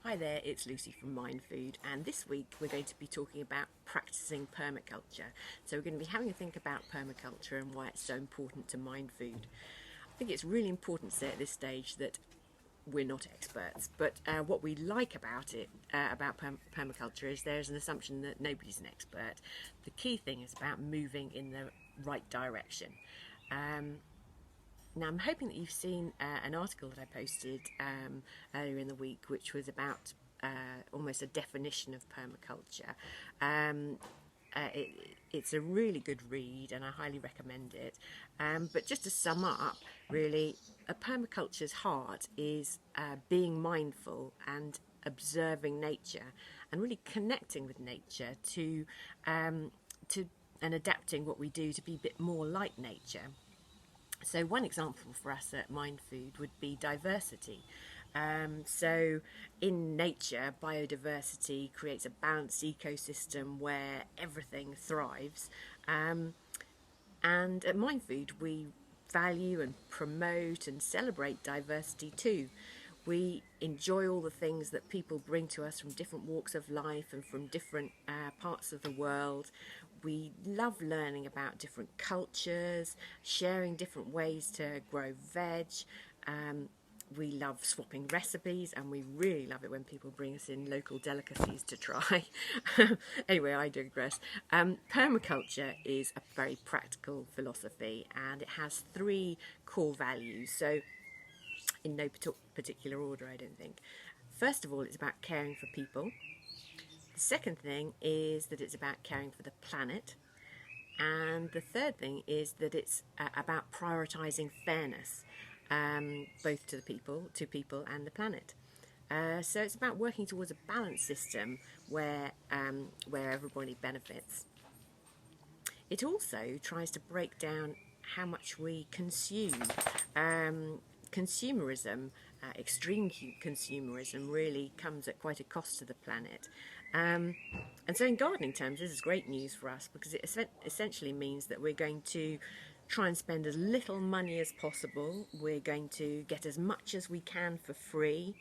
Hi there, it's Lucy from MindFood, and this week we're going to be talking about practicing permaculture. So we're going to be having a think about permaculture and why it's so important to MindFood. I think it's really important to say at this stage that we're not experts, but what we like about it, about permaculture, is there's an assumption that nobody's an expert. The key thing is about moving in the right direction. Now, I'm hoping that you've seen an article that I posted earlier in the week, which was about almost a definition of permaculture. Um, it's a really good read, and I highly recommend it. But just to sum up, really, a permaculture's heart is being mindful and observing nature, and really connecting with nature to and adapting what we do to be a bit more like nature. So one example for us at MindFood would be diversity. So in nature, biodiversity creates a balanced ecosystem where everything thrives. Um, and at MindFood, we value and promote and celebrate diversity too. We enjoy all the things that people bring to us from different walks of life and from different parts of the world. We love learning about different cultures, sharing different ways to grow veg. Um, we love swapping recipes, and we really love it when people bring us in local delicacies to try. Anyway, I digress. Permaculture is a very practical philosophy, and it has three core values. So, in no particular order, I don't think. First of all, it's about caring for people. The second thing is that it's about caring for the planet. And the third thing is that it's about prioritising fairness, both to people and the planet. So it's about working towards a balanced system where everybody benefits. It also tries to break down how much we consume. Consumerism, extreme consumerism, really comes at quite a cost to the planet. And so in gardening terms, this is great news for us, because it essentially means that we're going to try and spend as little money as possible. We're going to get as much as we can for free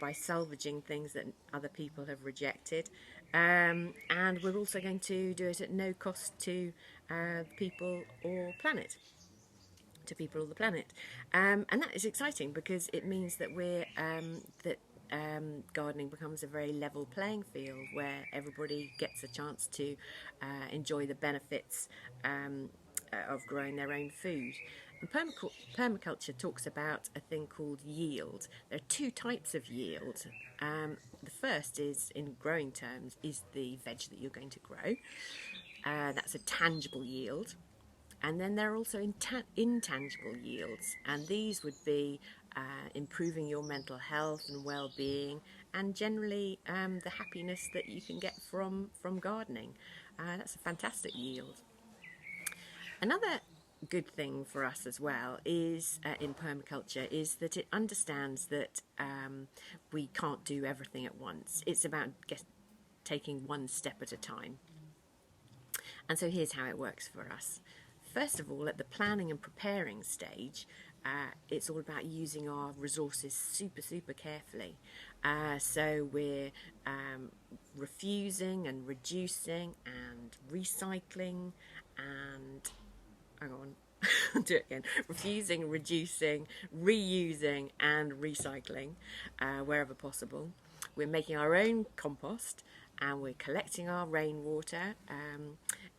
by salvaging things that other people have rejected. And we're also going to do it at no cost to people or planet. To people or the planet, and that is exciting because it means that gardening becomes a very level playing field where everybody gets a chance to enjoy the benefits of growing their own food. And permaculture talks about a thing called yield. There are two types of yield. The first is, in growing terms, is the veg that you're going to grow. That's a tangible yield. And then there are also intangible yields, and these would be improving your mental health and well-being, and generally the happiness that you can get from gardening. That's a fantastic yield. Another good thing for us as well is in permaculture is that it understands that we can't do everything at once. It's about taking one step at a time. And so here's how it works for us. First of all, at the planning and preparing stage, it's all about using our resources super carefully. So we're refusing and reducing and recycling and, hang on, do it again. Refusing, reducing, reusing and recycling wherever possible. We're making our own compost, and we're collecting our rainwater,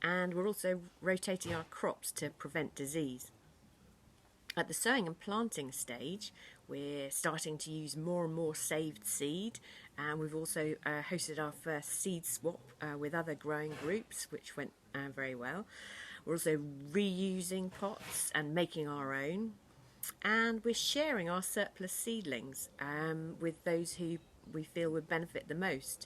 and we're also rotating our crops to prevent disease. At the sowing and planting stage, we're starting to use more and more saved seed, and we've also hosted our first seed swap with other growing groups, which went very well. We're also reusing pots and making our own, and we're sharing our surplus seedlings with those who we feel would benefit the most.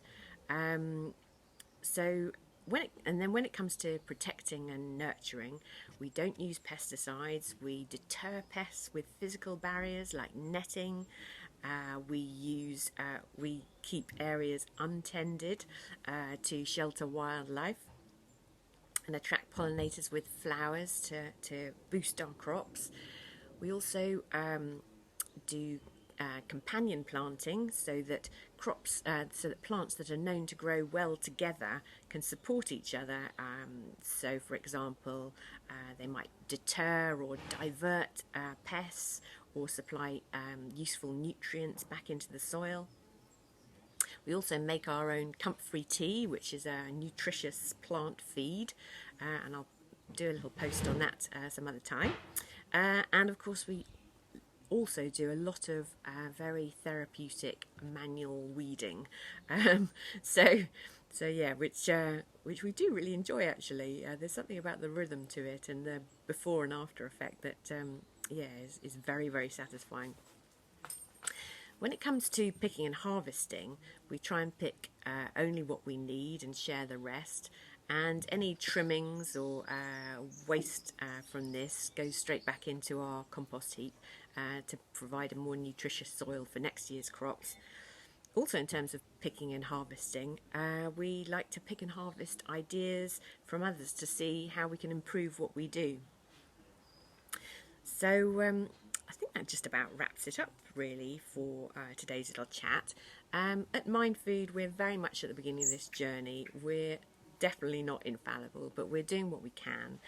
So when it comes to protecting and nurturing, we don't use pesticides. We deter pests with physical barriers like netting. We keep areas untended to shelter wildlife and attract pollinators with flowers to boost our crops. We also do companion planting, so that plants that are known to grow well together can support each other. So, for example, they might deter or divert pests, or supply useful nutrients back into the soil. We also make our own comfrey tea, which is a nutritious plant feed, and I'll do a little post on that some other time. And of course, we also do a lot of very therapeutic manual weeding. So yeah, which we do really enjoy actually. There's something about the rhythm to it and the before and after effect that is very, very satisfying. When it comes to picking and harvesting, we try and pick only what we need and share the rest. And any trimmings or waste from this goes straight back into our compost heap to provide a more nutritious soil for next year's crops. Also, in terms of picking and harvesting, we like to pick and harvest ideas from others to see how we can improve what we do. So I think that just about wraps it up really for today's little chat. At MindFood, we're very much at the beginning of this journey. We're definitely not infallible, but we're doing what we can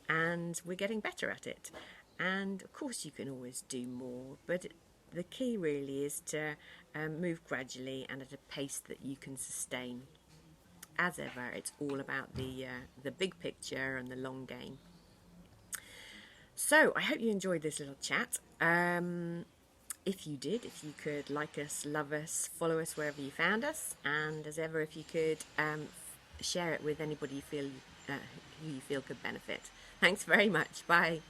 and we're getting better at it. And of course you can always do more, but the key really is to move gradually and at a pace that you can sustain. As ever, it's all about the big picture and the long game. So I hope you enjoyed this little chat. If you did, if you could like us, love us, follow us wherever you found us, and as ever, if you could share it with anybody who you feel could benefit. Thanks very much. Bye.